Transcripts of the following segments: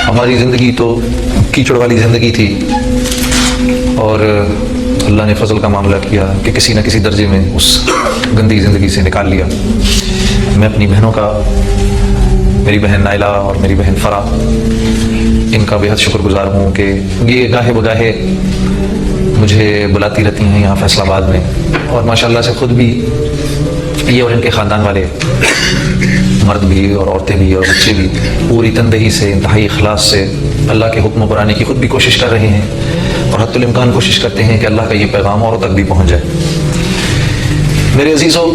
ہماری زندگی تو کیچڑ والی زندگی تھی، اور اللہ نے فضل کا معاملہ کیا کہ کسی نہ کسی درجے میں اس گندی زندگی سے نکال لیا۔ میں اپنی بہنوں کا، میری بہن نائلہ اور میری بہن فرح، ان کا بے حد شکر گزار ہوں کہ یہ گاہے بگاہے مجھے بلاتی رہتی ہیں یہاں فیصل آباد میں، اور ماشاءاللہ سے خود بھی یہ اور ان کے خاندان والے مرد بھی اور عورتیں بھی اور بچے بھی پوری تندہی سے، انتہائی اخلاص سے اللہ کے حکم پر آنے کی خود بھی کوشش کر رہے ہیں، اور حتی الامکان کوشش کرتے ہیں کہ اللہ کا یہ پیغام اوروں تک بھی پہنچ جائے۔ میرے عزیزوں،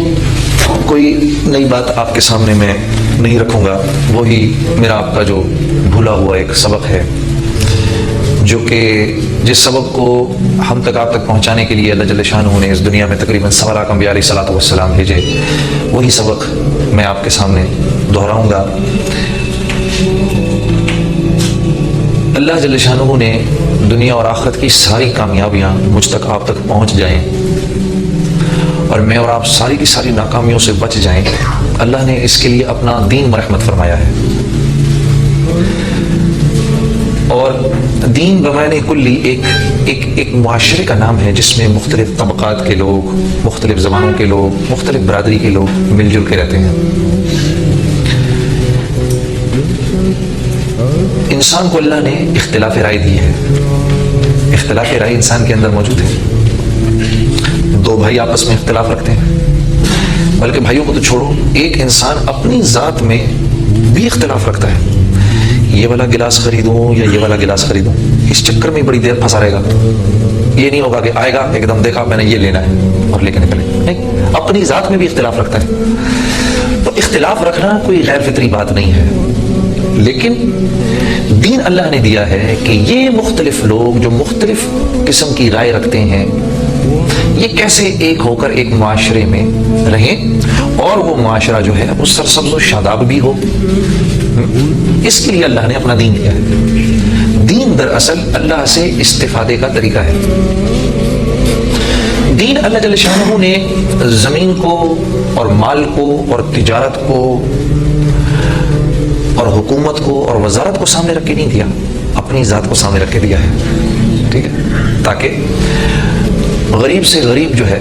کوئی نئی بات آپ کے سامنے میں نہیں رکھوں گا، وہی میرا آپ کا جو بھولا ہوا ایک سبق ہے، جو کہ جس سبق کو ہم تک آپ تک پہنچانے کے لیے اللہ جل شانہ نے اس دنیا میں تقریباً 1.25 لاکھ انبیاء علیہ الصلوۃ والسلام بھیجے، وہی سبق میں آپ کے سامنے دہراؤں گا۔ اللہ جل شانہ نے دنیا اور آخرت کی ساری کامیابیاں مجھ تک آپ تک پہنچ جائیں اور میں اور آپ ساری کی ساری ناکامیوں سے بچ جائیں، اللہ نے اس کے لیے اپنا دین مرحمت فرمایا ہے۔ اور دین بمعنی کلی ایک معاشرے کا نام ہے جس میں مختلف طبقات کے لوگ، مختلف زبانوں کے لوگ، مختلف برادری کے لوگ مل جل کے رہتے ہیں۔ انسان کو اللہ نے اختلاف رائے دی ہے، اختلاف رائے انسان کے اندر موجود ہے۔ دو بھائی آپس میں اختلاف رکھتے ہیں، بلکہ بھائیوں کو تو چھوڑو، ایک انسان اپنی ذات میں بھی اختلاف رکھتا ہے، یہ والا گلاس خریدوں یا یہ والا گلاس خریدوں، اس چکر میں بڑی دیر پھنسا رہے گا۔ یہ نہیں ہوگا کہ آئے گا ایک دم دیکھا میں نے یہ لینا ہے اور لے کے نکلے، نہیں، اپنی ذات میں بھی اختلاف رکھتا ہے۔ تو اختلاف رکھنا کوئی غیر فطری بات نہیں ہے، لیکن دین اللہ نے دیا ہے کہ یہ مختلف لوگ جو مختلف قسم کی رائے رکھتے ہیں، یہ کیسے ایک ہو کر ایک معاشرے میں رہیں اور وہ معاشرہ جو ہے وہ سرسبز و شاداب بھی ہو، اس کے لیے اللہ نے اپنا دین دیا ہے۔ دین دراصل اللہ سے استفادے کا طریقہ ہے۔ دین اللہ جل شانہ نے زمین کو اور مال کو اور تجارت کو اور حکومت کو اور وزارت کو سامنے رکھ کے نہیں دیا، اپنی ذات کو سامنے رکھ کے دیا ہے، ٹھیک ہے، تاکہ غریب سے غریب جو ہے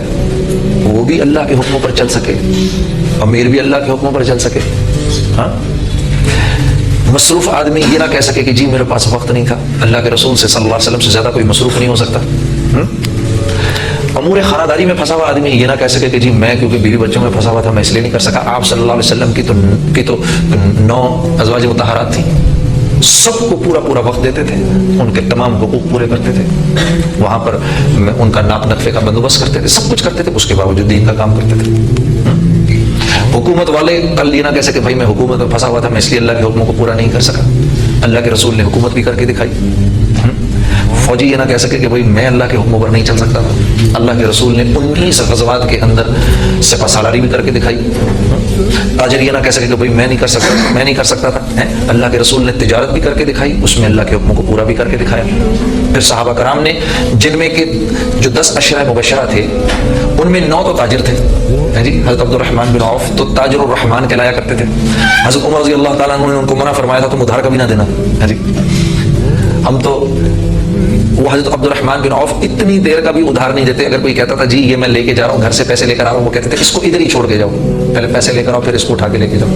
وہ بھی اللہ کے حکموں پر چل سکے، امیر بھی اللہ کے حکموں پر چل سکے، ہاں، مصروف آدمی یہ نہ کہہ سکے کہ جی میرے پاس وقت نہیں تھا، اللہ کے رسول سے صلی اللہ علیہ وسلم سے زیادہ کوئی مصروف نہیں ہو سکتا۔ امور خانہ داری میں پھنسا ہوا آدمی یہ نہ کہہ سکے کہ جی میں کیونکہ بیوی بچوں میں پھنسا ہوا تھا میں اس لیے نہیں کر سکا۔ آپ صلی اللہ علیہ وسلم کی تو 9 ازواج مطہرات تھیں، سب کو پورا وقت دیتے تھے، ان کے تمام حقوق پورے کرتے تھے، وہاں پر ان کا ناپ نقفے کا بندوبست کرتے تھے، سب کچھ کرتے تھے، اس کے باوجود دین کا کام کرتے تھے۔ حکومت والے کل یہ نہ کہہ سکے بھائی میں حکومت میں پھنسا ہوا تھا میں اس لیے اللہ کے حکموں کو پورا نہیں کر سکا، اللہ کے رسول نے حکومت بھی کر کے دکھائی۔ فوجی یہ نہ کہہ سکے کہ بھائی میں اللہ کے حکموں پر نہیں چل سکتا تھا، اللہ کے رسول نے 19 غزوات کے اندر سپہ سالاری بھی کر کے دکھائی۔ تاجر یہ نہ کہہ سکے کہ بھائی میں نہیں کر سکتا تھا، اللہ کے رسول نے تجارت بھی کر کے دکھائی، اس میں اللہ کے حکموں کو پورا بھی کر کے دکھایا۔ پھر صحابہ کرام نے جن میں کہ جو 10 عشرہ مبشرہ تھے ان میں 9 تو تاجر تھے، جی حضرت عبد الرحمن بن عوف تو تاجر الرحمن کہلایا کرتے تھے۔ حضرت عمر رضی اللہ تعالیٰ عنہ نے ان کو منع فرمایا تھا تم ادھار کبھی نہ دینا، جی ہم تو وہ حضرت عبد الرحمن بن عوف اتنی دیر کا بھی ادھار نہیں دیتے، اگر کوئی کہتا تھا جی یہ میں لے کے جا رہا ہوں گھر سے پیسے لے کر آ رہا ہوں، وہ کہتے تھے اس کو ادھر ہی چھوڑ کے جاؤ، پہلے پیسے لے کر آؤ پھر اس کو اٹھا کے لے کے جاؤ۔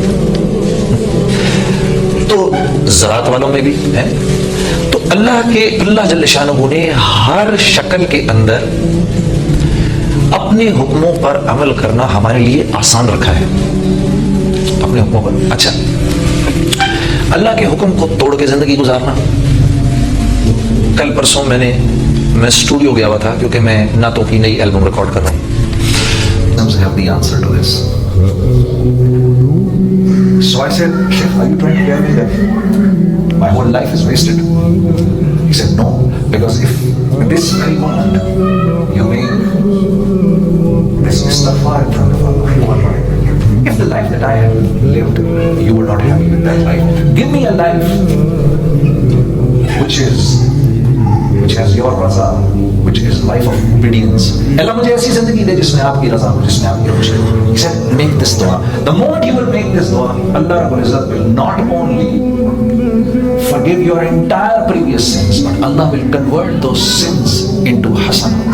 تو زراعت والوں میں بھی ہے، تو اللہ جل شانہ نے ہر شکل کے اندر اپنے حکموں پر عمل کرنا ہمارے لیے آسان رکھا ہے، اپنے حکموں پر۔ اچھا، اللہ کے حکم کو توڑ کے زندگی گزارنا، کل پرسوں میں اسٹوڈیو گیا ہوا تھا کیونکہ میں نعتوں کی نئی البم ریکارڈ کر رہا ہوں۔ have the answer to this. So I said, Sheikh, are you trying to tell me that my whole life is wasted? He said, no, because if this very moment you make this istighfar in front of Allah, you are right. If the life that I have lived, you were not happy with that life, give me a life which has your raza, which is life of obedience. اللہ مجھے ایسی زندگی دے جس میں آپ کی رضا ہو، جس میں آپ کی خوشی ہو۔ He said, make this dua. The moment you will make this dua, Allah Rabbul Izzat will not only forgive your entire previous sins, but Allah will convert those sins into hasanat.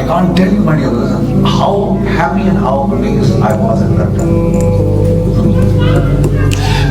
I can't tell you, my dear brother, how happy and how pleased I was at that time.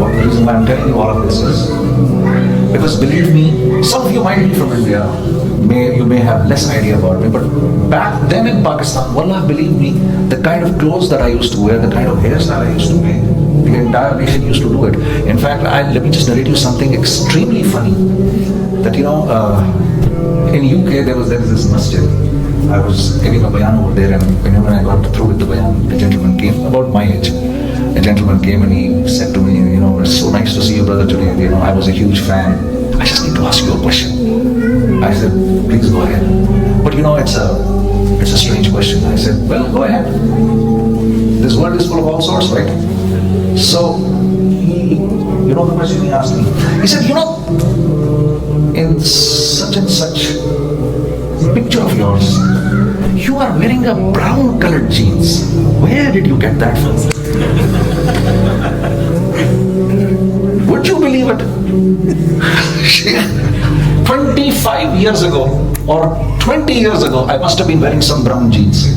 What the reason why I'm telling you all of this is because, believe me, some of you might be from India, you may have less idea about me, but back then in Pakistan, wallah, believe me, the kind of clothes that I used to wear, the kind of hairstyle I used to make, the entire nation used to do it. In fact, let me just narrate you something extremely funny. That in UK there is this masjid. I was giving a bayan over there, and when I got through with the bayan, a gentleman came about my age. A gentleman came and he said to me, it's so nice to see you, brother, today. I was a huge fan. I just need to ask you a question. I said, please go ahead. But it's a strange question. I said, well, go ahead. This world is full of all sorts, right? So, the question he asked me. He said, in such and such picture of yours, you are wearing a brown colored jeans. Where did you get that from? Would you believe it? 25 years ago or 20 years ago, I must have been wearing some brown jeans.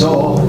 So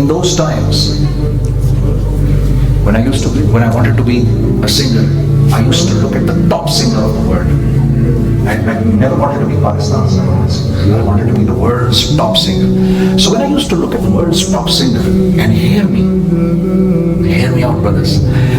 in those times when I wanted to be a singer, I used to look at the top singer of the world. I never wanted to be Pakistan's number one singer. I wanted to be the world's top singer. So when I used to look at the world's top singer, and hear me out, brothers.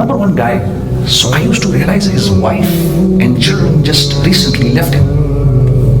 number one guy, so I used to realize his wife and children just recently left him.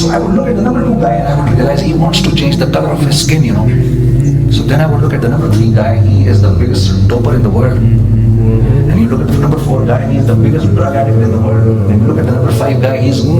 So I would look at the number two guy and I would realize he wants to change the color of his skin, So then I would look at the number three guy, he is the biggest doper in the world. And you look at the number four guy, he is the biggest drug addict in the world. And you look at the number five guy, he's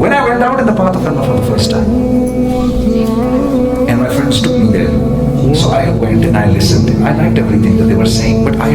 When I went out in the path of Allah for the first time, and my friends took me there, so I went and I listened. I liked everything that they were saying, but I